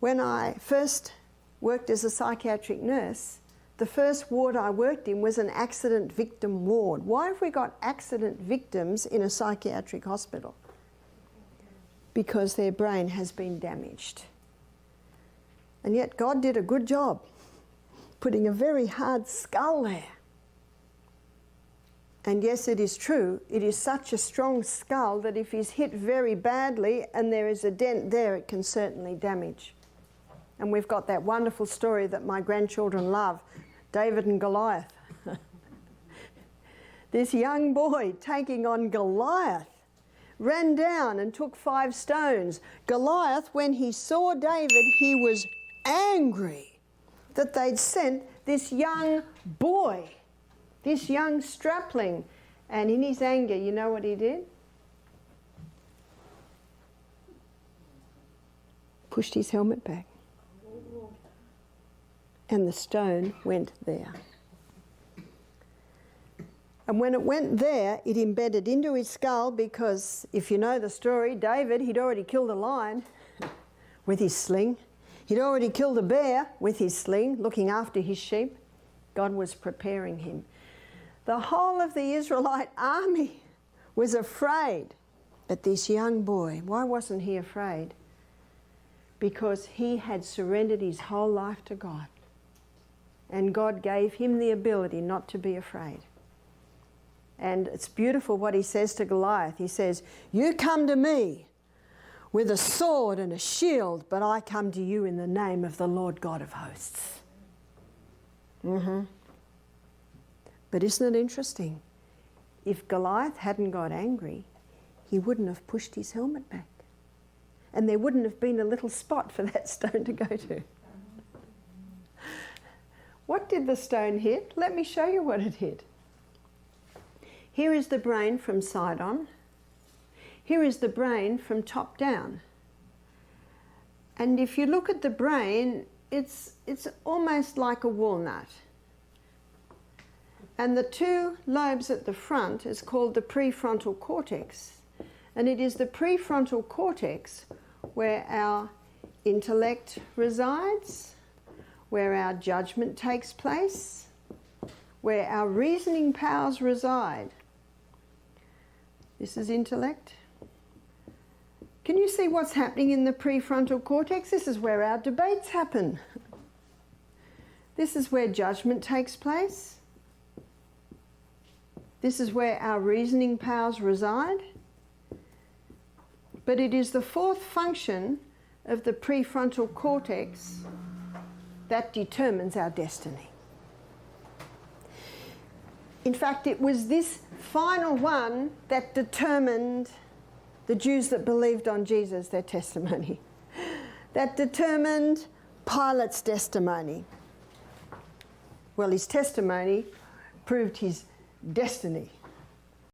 When I first worked as a psychiatric nurse, the first ward I worked in was an accident victim ward. Why have we got accident victims in a psychiatric hospital? Because their brain has been damaged. And yet God did a good job putting a very hard skull there. And yes, it is true, it is such a strong skull that if he's hit very badly and there is a dent there, it can certainly damage. And we've got that wonderful story that my grandchildren love, David and Goliath. This young boy taking on Goliath ran down and took 5 stones. Goliath, when he saw David, he was angry that they'd sent this young boy, this young strapling. And in his anger, you know what he did? Pushed his helmet back. And the stone went there. And when it went there, it embedded into his skull because, if you know the story, David, he'd already killed a lion with his sling. He'd already killed a bear with his sling, looking after his sheep. God was preparing him. The whole of the Israelite army was afraid. But this young boy, why wasn't he afraid? Because he had surrendered his whole life to God. And God gave him the ability not to be afraid. And it's beautiful what he says to Goliath. He says, "You come to me with a sword and a shield, but I come to you in the name of the Lord God of hosts." But isn't it interesting? If Goliath hadn't got angry, he wouldn't have pushed his helmet back. And there wouldn't have been a little spot for that stone to go to. What did the stone hit? Let me show you what it hit. Here is the brain from side on. Here is the brain from top down. And if you look at the brain, it's almost like a walnut. And the 2 lobes at the front is called the prefrontal cortex. And it is the prefrontal cortex where our intellect resides, where our judgment takes place, where our reasoning powers reside. This is intellect. Can you see what's happening in the prefrontal cortex? This is where our debates happen. This is where judgment takes place. This is where our reasoning powers reside. But it is the 4th function of the prefrontal cortex that determines our destiny. In fact, it was this final one that determined the Jews that believed on Jesus, their testimony. That determined Pilate's testimony. Well, his testimony proved his destiny.